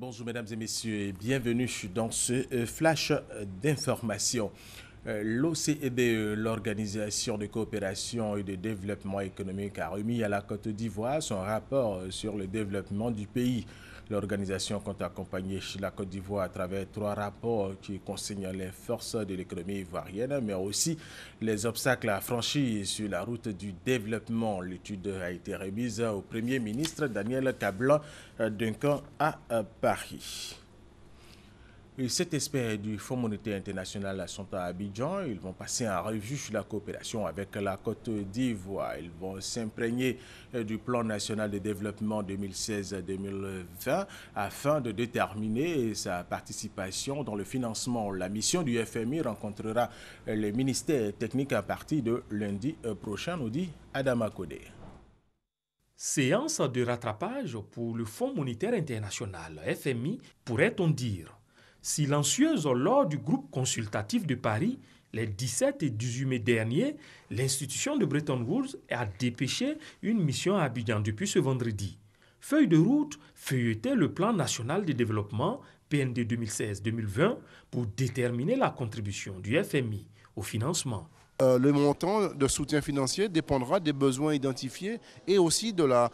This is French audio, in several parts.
Bonjour mesdames et messieurs et bienvenue dans ce flash d'information. L'OCDE, l'Organisation de coopération et de développement économique, a remis à la Côte d'Ivoire son rapport sur le développement du pays. L'organisation compte accompagner la Côte d'Ivoire à travers 3 rapports qui concernent les forces de l'économie ivoirienne, mais aussi les obstacles à franchir sur la route du développement. L'étude a été remise au Premier ministre Daniel Kablan-Duncan à Paris. Et 7 experts du Fonds monétaire international sont à Abidjan. Ils vont passer en revue la coopération avec la Côte d'Ivoire. Ils vont s'imprégner du plan national de développement 2016-2020 afin de déterminer sa participation dans le financement. La mission du FMI rencontrera le ministère technique à partir de lundi prochain, nous dit Adama Kodé. Séance de rattrapage pour le Fonds monétaire international, FMI, pourrait-on dire. Silencieuse lors du groupe consultatif de Paris, les 17 et 18 mai dernier, l'institution de Bretton Woods a dépêché une mission à Abidjan depuis ce vendredi. Feuille de route, feuilleter le plan national de développement PND 2016-2020 pour déterminer la contribution du FMI au financement. Le montant de soutien financier dépendra des besoins identifiés et aussi de la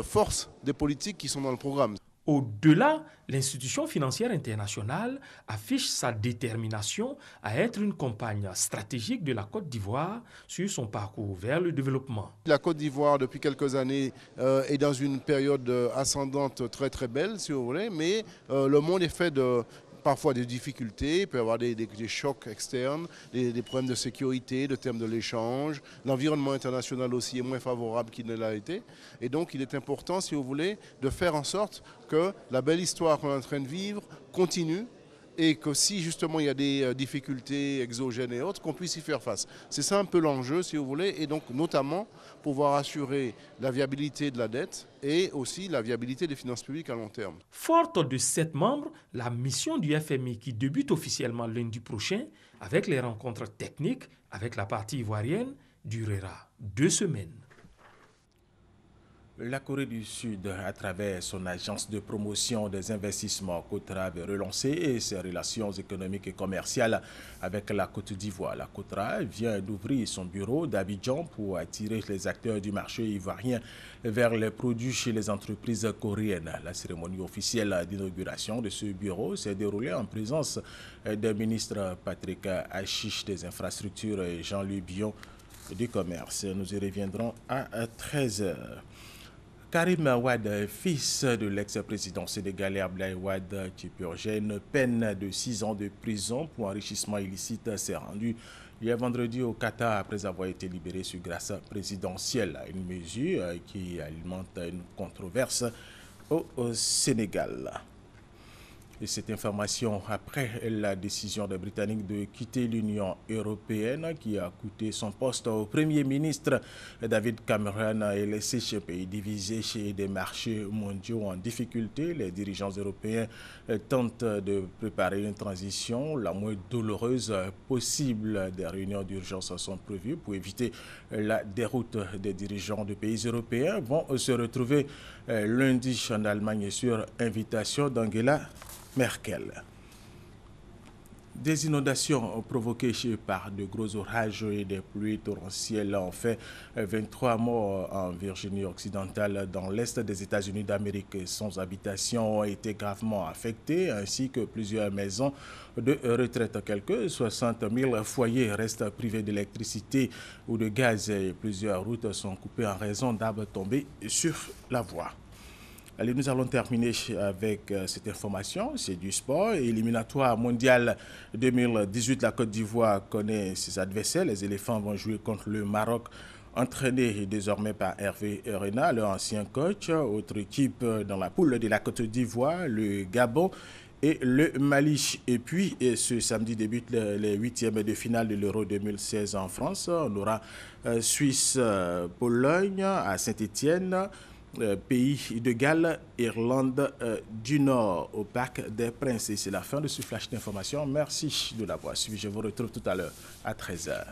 force des politiques qui sont dans le programme. Au-delà, l'institution financière internationale affiche sa détermination à être une compagne stratégique de la Côte d'Ivoire sur son parcours vers le développement. La Côte d'Ivoire, depuis quelques années, est dans une période ascendante très belle, si vous voulez, mais le monde est fait de parfois des difficultés, il peut y avoir des chocs externes, des problèmes de sécurité, de termes de l'échange. L'environnement international aussi est moins favorable qu'il ne l'a été. Et donc il est important, si vous voulez, de faire en sorte que la belle histoire qu'on est en train de vivre continue et que si justement il y a des difficultés exogènes et autres, qu'on puisse y faire face. C'est ça un peu l'enjeu, si vous voulez, et donc notamment pouvoir assurer la viabilité de la dette et aussi la viabilité des finances publiques à long terme. Forte de 7 membres, la mission du FMI qui débute officiellement lundi prochain avec les rencontres techniques avec la partie ivoirienne durera 2 semaines. La Corée du Sud, à travers son agence de promotion des investissements COTRA, veut relancer ses relations économiques et commerciales avec la Côte d'Ivoire. La COTRA vient d'ouvrir son bureau d'Abidjan pour attirer les acteurs du marché ivoirien vers les produits chez les entreprises coréennes. La cérémonie officielle d'inauguration de ce bureau s'est déroulée en présence des ministres Patrick Achiche des Infrastructures et Jean-Louis Bion du Commerce. Nous y reviendrons à 13h. Karim Wade, fils de l'ex-président sénégalais Abdoulaye Wade, qui purgeait une peine de 6 ans de prison pour enrichissement illicite, s'est rendu hier vendredi au Qatar après avoir été libéré sur grâce présidentielle. Une mesure qui alimente une controverse au Sénégal. Et cette information après la décision des Britanniques de quitter l'Union européenne qui a coûté son poste au Premier ministre David Cameron et laissé ce pays divisé chez des marchés mondiaux en difficulté. Les dirigeants européens tentent de préparer une transition la moins douloureuse possible. Des réunions d'urgence sont prévues pour éviter la déroute des dirigeants de pays européens. Vont se retrouver lundi en Allemagne sur invitation d'Angela Merkel. Des inondations provoquées par de gros orages et des pluies torrentielles ont fait 23 morts en Virginie occidentale dans l'est des États-Unis d'Amérique. 100 habitations ont été gravement affectées ainsi que plusieurs maisons de retraite. Quelques 60 000 foyers restent privés d'électricité ou de gaz et plusieurs routes sont coupées en raison d'arbres tombés sur la voie. Allez, nous allons terminer avec cette information, c'est du sport. Éliminatoire mondial 2018, la Côte d'Ivoire connaît ses adversaires. Les éléphants vont jouer contre le Maroc, entraîné désormais par Hervé Renard, leur ancien coach. Autre équipe dans la poule de la Côte d'Ivoire, le Gabon et le Mali. Et puis, ce samedi débute les 8e de finale de l'Euro 2016 en France. On aura Suisse-Pologne à Saint-Étienne. Pays de Galles, Irlande du Nord au Parc des Princes. Et c'est la fin de ce flash d'information. Merci de l'avoir suivi. Je vous retrouve tout à l'heure à 13h.